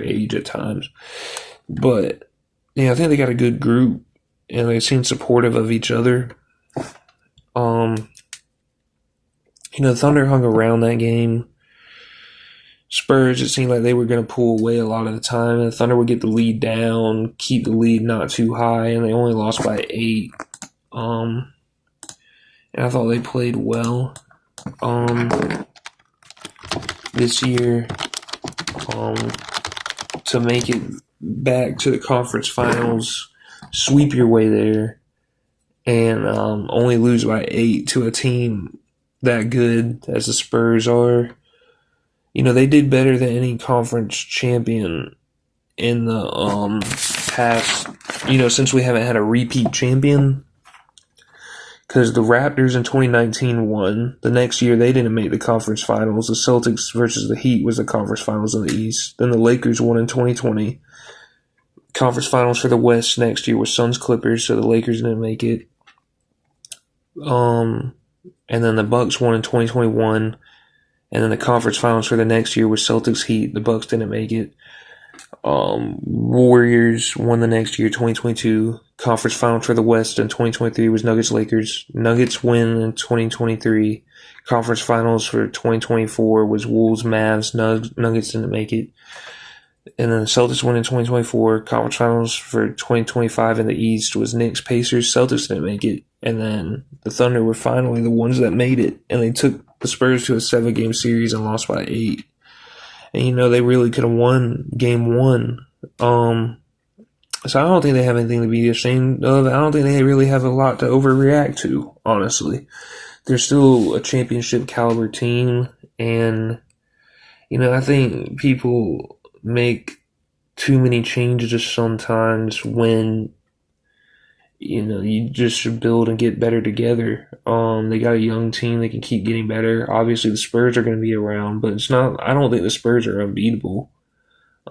age at times. But yeah, I think they got a good group, and they seem supportive of each other. The Thunder hung around that game. Spurs, it seemed like they were going to pull away a lot of the time, and the Thunder would get the lead down, keep the lead not too high, and they only lost by 8. And I thought they played well this year to make it back to the conference finals, sweep your way there, and only lose by 8 to a team that good as the Spurs are. They did better than any conference champion in the past, since we haven't had a repeat champion. Because the Raptors in 2019 won. The next year, they didn't make the conference finals. The Celtics versus the Heat was the conference finals in the East. Then the Lakers won in 2020. Conference finals for the West next year was Suns Clippers, so the Lakers didn't make it. And then the Bucks won in 2021. And then the conference finals for the next year was Celtics Heat. The Bucks didn't make it. Warriors won the next year, 2022. Conference finals for the West in 2023 was Nuggets Lakers. Nuggets win in 2023. Conference finals for 2024 was Wolves Mavs. Nuggets didn't make it. And then the Celtics win in 2024. Conference finals for 2025 in the East was Knicks Pacers. Celtics didn't make it. And then the Thunder were finally the ones that made it. And they took the Spurs to a 7-game series and lost by 8. And, they really could have won game 1. So I don't think they have anything to be ashamed of. I don't think they really have a lot to overreact to, honestly. They're still a championship caliber team. And, I think people make too many changes sometimes when you just should build and get better together. They got a young team. They can keep getting better. Obviously, the Spurs are going to be around, but I don't think the Spurs are unbeatable.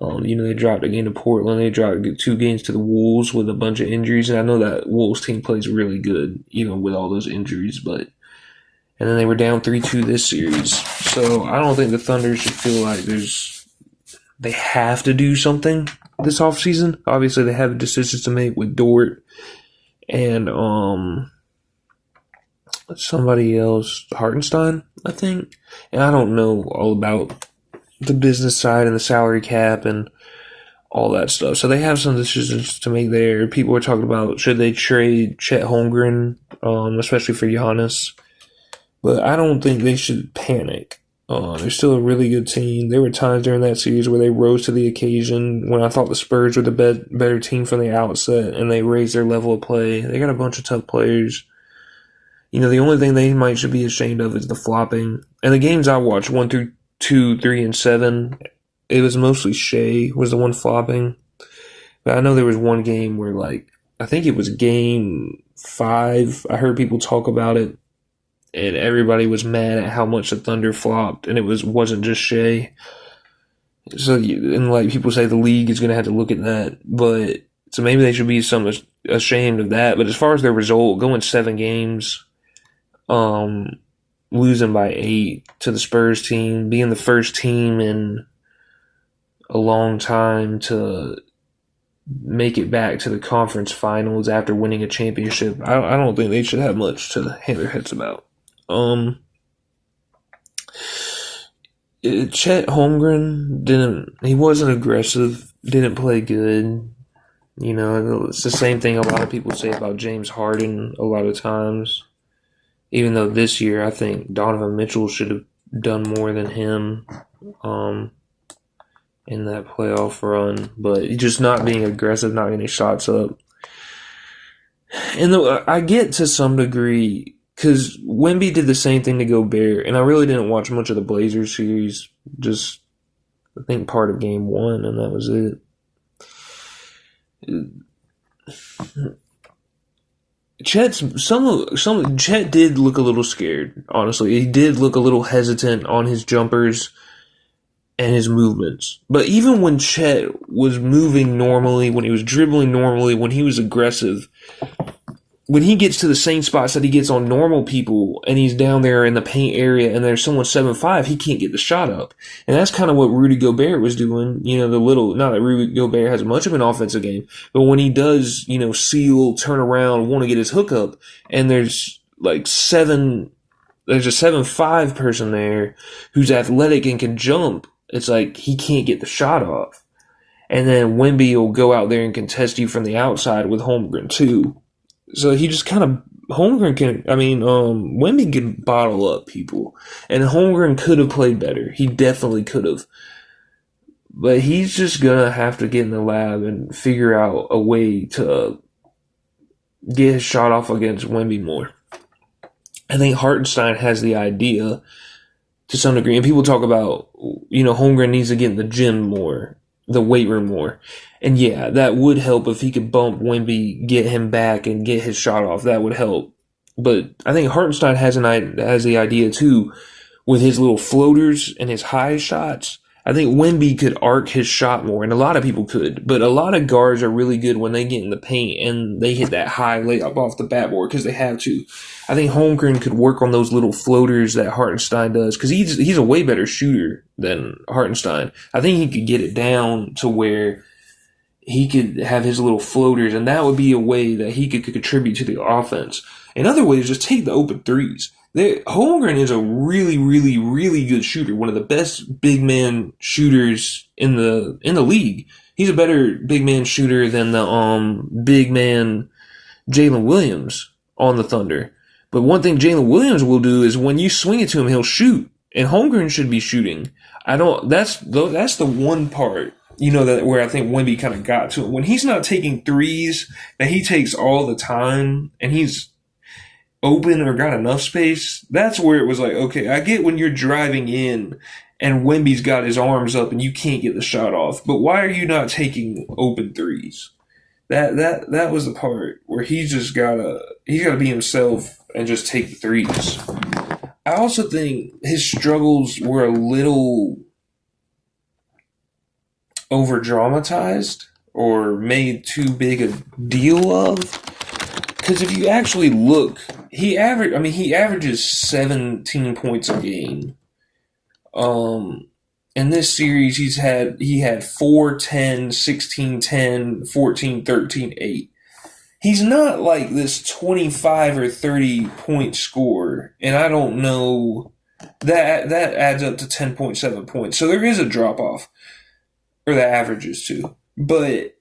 They dropped a game to Portland. They dropped 2 games to the Wolves with a bunch of injuries. And I know that Wolves team plays really good, with all those injuries. And then they were down 3-2 this series. So I don't think the Thunder should feel like they have to do something this offseason. Obviously, they have decisions to make with Dort and somebody else, Hartenstein, I think. And I don't know all about the business side and the salary cap and all that stuff. So they have some decisions to make there. People are talking about should they trade Chet Holmgren, especially for Giannis. But I don't think they should panic. They're still a really good team. There were times during that series where they rose to the occasion when I thought the Spurs were the better team from the outset, and they raised their level of play. They got a bunch of tough players. The only thing they should be ashamed of is the flopping. And the games I watched, 1 through 2, 3, and 7, it was mostly Shea was the one flopping. But I know there was one game where, I think it was game 5. I heard people talk about it, and everybody was mad at how much the Thunder flopped, and it wasn't just Shea. So, and people say the league is going to have to look at that, but so maybe they should be somewhat ashamed of that. But as far as their result, going 7 games, losing by 8 to the Spurs team, being the first team in a long time to make it back to the conference finals after winning a championship, I don't think they should have much to hang their heads about. Chet Holmgren he wasn't aggressive, didn't play good. It's the same thing a lot of people say about James Harden a lot of times. Even though this year I think Donovan Mitchell should have done more than him in that playoff run. But just not being aggressive, not getting shots up. And I get to some degree, because Wemby did the same thing to Gobert, and I really didn't watch much of the Blazers series, just I think part of game 1, and that was it. Chet did look a little scared, honestly. He did look a little hesitant on his jumpers and his movements. But even when Chet was moving normally, when he was dribbling normally, when he was aggressive, when he gets to the same spots that he gets on normal people and he's down there in the paint area and there's someone 7'5", he can't get the shot up. And that's kind of what Rudy Gobert was doing. Not that Rudy Gobert has much of an offensive game, but when he does, seal, turn around, want to get his hook up, and there's a 7'5" person there who's athletic and can jump, it's like he can't get the shot off. And then Wemby will go out there and contest you from the outside with Holmgren too. So he just kind of, Wemby can bottle up people. And Holmgren could have played better. He definitely could have. But he's just going to have to get in the lab and figure out a way to get his shot off against Wemby more. I think Hartenstein has the idea to some degree. And people talk about, Holmgren needs to get in the gym more, the weight room more. And yeah, that would help if he could bump Wemby, get him back, and get his shot off. That would help. But I think Hartenstein has the idea too, with his little floaters and his high shots. I think Wemby could arc his shot more, and a lot of people could. But a lot of guards are really good when they get in the paint and they hit that high layup off the backboard because they have to. I think Holmgren could work on those little floaters that Hartenstein does because he's a way better shooter than Hartenstein. I think he could get it down to where he could have his little floaters, and that would be a way that he could contribute to the offense. Another way is just take the open threes. Holmgren is a really, really, really good shooter. One of the best big man shooters in the league. He's a better big man shooter than the big man Jalen Williams on the Thunder. But one thing Jalen Williams will do is when you swing it to him, he'll shoot. And Holmgren should be shooting. That's the one part, that where I think Wemby kind of got to it. When he's not taking threes that he takes all the time and he's open or got enough space, that's where it was like, okay, I get when you're driving in and Wemby's got his arms up and you can't get the shot off, but why are you not taking open threes? That was the part where he's gotta be himself and just take the threes. I also think his struggles were a little over dramatized or made too big a deal of. Because if you actually look, he averages 17 points a game. In this series, he had 4, 10, 16, 10, 14, 13, 8. He's not like this 25 or 30 point scorer, and I don't know that adds up to 10.7 points. So there is a drop off, or the averages too. But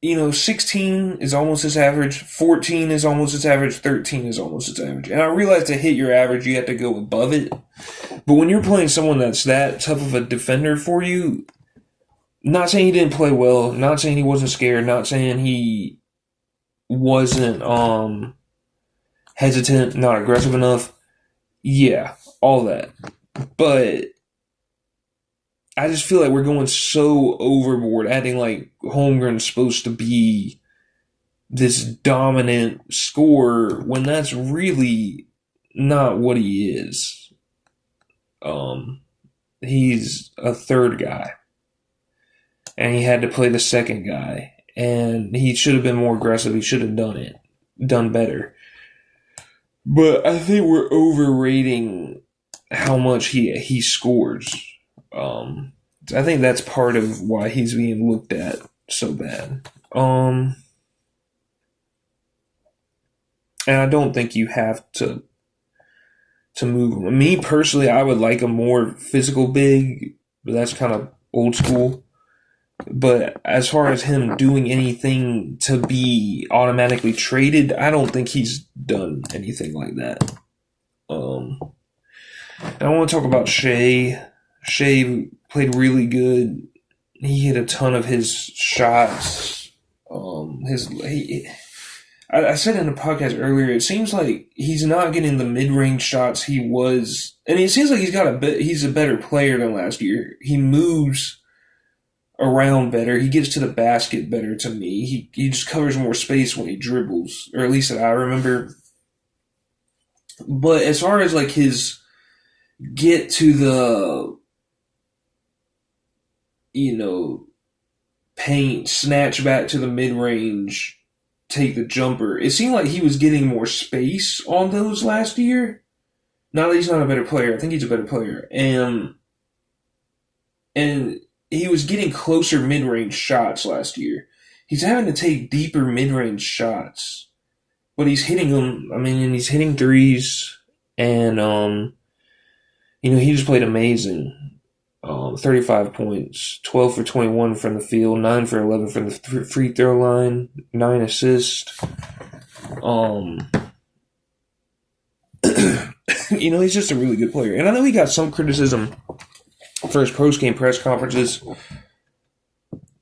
16 is almost its average, 14 is almost its average, 13 is almost its average. And I realize to hit your average, you have to go above it. But when you're playing someone that's that tough of a defender for you, not saying he didn't play well, not saying he wasn't scared, not saying he wasn't hesitant, not aggressive enough. Yeah, all that. But I just feel like we're going so overboard, acting like Holmgren's supposed to be this dominant scorer when that's really not what he is. He's a third guy, and he had to play the second guy, and he should have been more aggressive. He should have done better. But I think we're overrating how much he scores. I think that's part of why he's being looked at so bad. And I don't think you have to move him. Me personally, I would like a more physical big, but that's kind of old school. But as far as him doing anything to be automatically traded, I don't think he's done anything like that. I want to talk about Shea. Shea played really good. He hit a ton of his shots. I said in the podcast earlier, it seems like he's not getting the mid-range shots he was, and it seems like he's a better player than last year. He moves around better. He gets to the basket better to me. He just covers more space when he dribbles, or at least that I remember. But as far as like his get to the paint, snatch back to the mid-range, take the jumper. It seemed like he was getting more space on those last year. Not that he's not a better player. I think he's a better player. And he was getting closer mid-range shots last year. He's having to take deeper mid-range shots. But he's hitting them. I mean, and he's hitting threes. And, he just played amazing. 35 points, 12 for 21 from the field, 9 for 11 from the free throw line, 9 assists. He's just a really good player. And I know he got some criticism for his post-game press conferences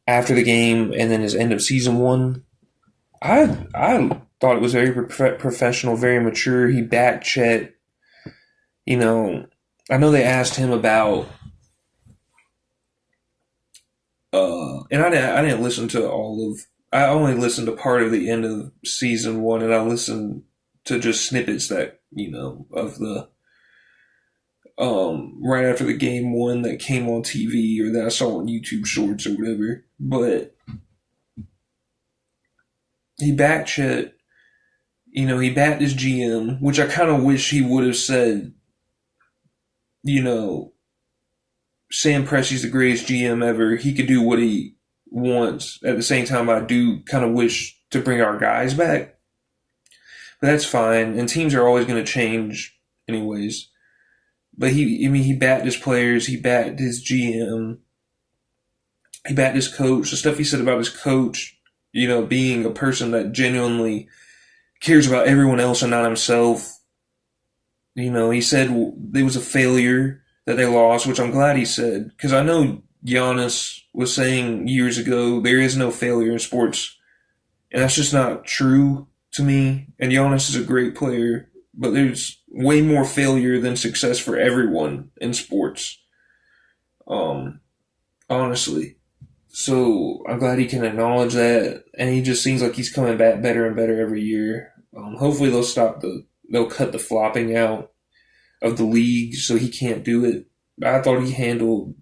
after the game and then his end of season one. I thought it was very professional, very mature. He backed Chet. I know they asked him about and I didn't listen to I only listened to part of the end of season one, and I listened to just snippets that, of the, right after the game one that came on TV or that I saw on YouTube Shorts or whatever. But he backed Chet, he backed his GM, which I kind of wish he would have said, Sam Presti's the greatest GM ever. He could do what he wants. At the same time, I do kind of wish to bring our guys back. But that's fine. And teams are always going to change anyways. But he backed his players. He backed his GM. He backed his coach. The stuff he said about his coach, being a person that genuinely cares about everyone else and not himself. He said it was a failure that they lost, which I'm glad he said, because I know Giannis was saying years ago there is no failure in sports, and that's just not true to me. And Giannis is a great player, but there's way more failure than success for everyone in sports, honestly. So I'm glad he can acknowledge that, and he just seems like he's coming back better and better every year. Hopefully they'll cut the flopping out of the league so he can't do it. I thought he handled,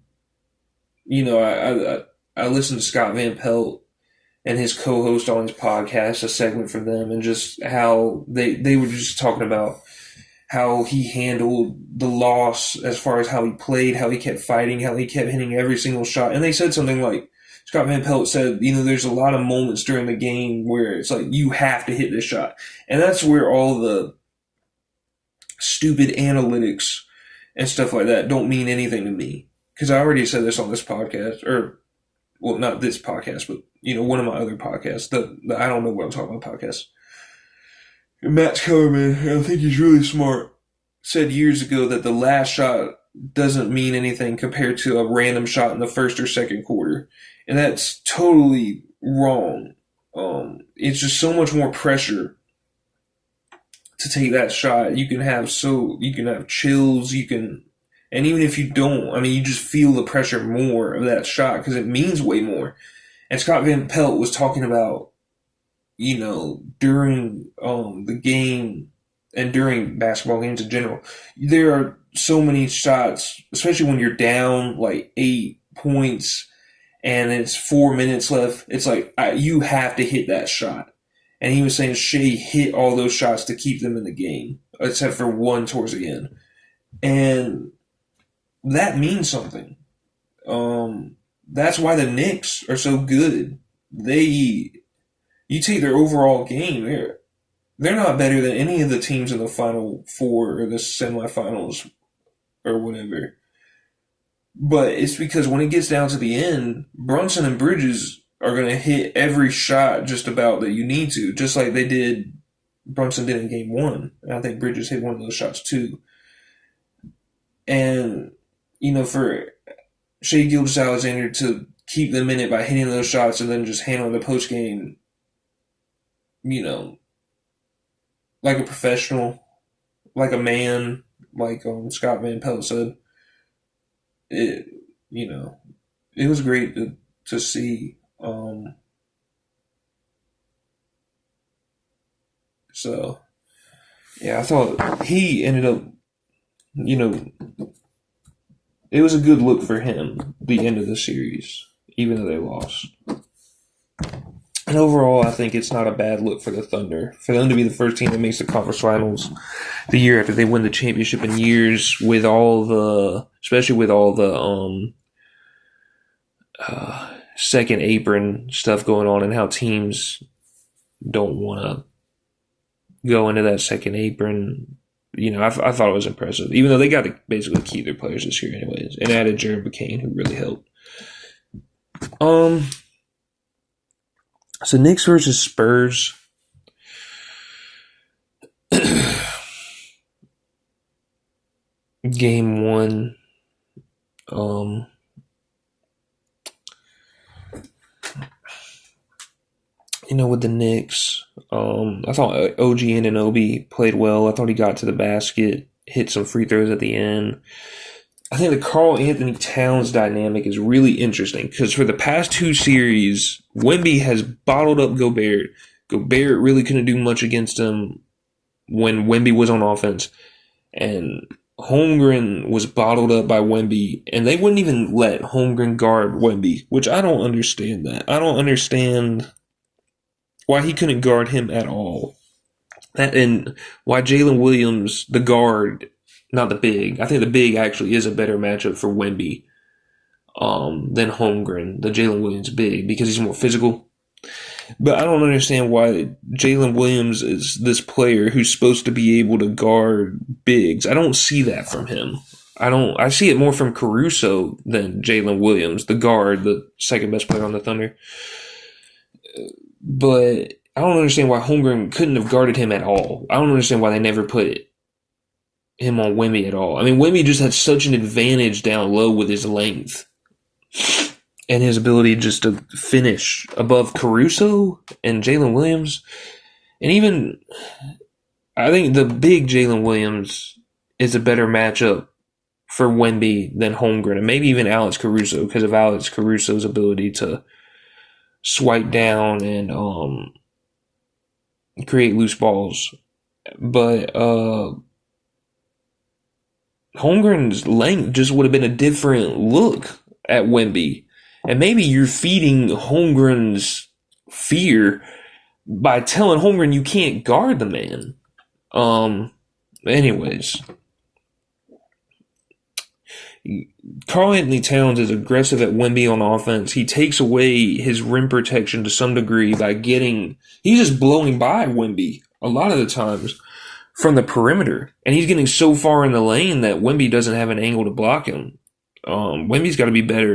I listened to Scott Van Pelt and his co-host on his podcast, a segment from them, and just how they were just talking about how he handled the loss as far as how he played, how he kept fighting, how he kept hitting every single shot. And they said something like, Scott Van Pelt said, there's a lot of moments during the game where it's like, you have to hit this shot. And that's where all the stupid analytics and stuff like that don't mean anything to me. Because I already said this on this podcast, or, well, not this podcast, but, one of my other podcasts, the I don't know what I'm talking about podcast. Matt Kellerman, I think he's really smart, said years ago that the last shot doesn't mean anything compared to a random shot in the first or second quarter. And that's totally wrong. It's just so much more pressure to take that shot. You can have chills, and even if you don't, you just feel the pressure more of that shot because it means way more. And Scott Van Pelt was talking about, during the game and during basketball games in general, there are so many shots, especially when you're down like 8 points and it's 4 minutes left. It's like you have to hit that shot. And he was saying Shea hit all those shots to keep them in the game, except for one towards the end. And that means something. That's why the Knicks are so good. You take their overall game, they're not better than any of the teams in the Final Four or the semifinals or whatever. But it's because when it gets down to the end, Brunson and Bridges are going to hit every shot just about that you need to, just like Brunson did in game one. And I think Bridges hit one of those shots too. And, for Shai Gilgeous-Alexander to keep them in it by hitting those shots and then just handling the post game, like a professional, like a man, like Scott Van Pelt said, it was great to see. So, yeah, I thought he ended up, it was a good look for him, the end of the series, even though they lost. And And overall, I think it's not a bad look for the Thunder. For them to be the first team that makes the conference finals the year after they win the championship in years, with all the, especially with all the second apron stuff going on and how teams don't want to go into that second apron. I thought it was impressive, even though they got to basically keep their players this year anyways, and added Jared McCain, who really helped. So Knicks versus Spurs. Game 1. With the Knicks, I thought OG Anunoby played well. I thought he got to the basket, hit some free throws at the end. I think the Karl-Anthony Towns dynamic is really interesting because for the past 2 series, Wemby has bottled up Gobert. Gobert really couldn't do much against him when Wemby was on offense. And Holmgren was bottled up by Wemby, and they wouldn't even let Holmgren guard Wemby, which I don't understand that. I don't understand why he couldn't guard him at all. And why Jalen Williams, the guard, not the big. I think the big actually is a better matchup for Wemby than Holmgren, the Jalen Williams big, because he's more physical. But I don't understand why Jalen Williams is this player who's supposed to be able to guard bigs. I don't see that from him. I see it more from Caruso than Jalen Williams, the guard, the second best player on the Thunder. But I don't understand why Holmgren couldn't have guarded him at all. I don't understand why they never put him on Wemby at all. I mean, Wemby just had such an advantage down low with his length and his ability just to finish above Caruso and Jalen Williams. And even, I think the big Jalen Williams is a better matchup for Wemby than Holmgren, and maybe even Alex Caruso, because of Alex Caruso's ability to swipe down and create loose balls. But Holmgren's length just would have been a different look at Wemby. And maybe you're feeding Holmgren's fear by telling Holmgren you can't guard the man. Anyways, Karl-Anthony Towns is aggressive at Wemby on offense. He takes away his rim protection to some degree by he's just blowing by Wemby a lot of the times from the perimeter. And he's getting so far in the lane that Wemby doesn't have an angle to block him. Wemby's got to be better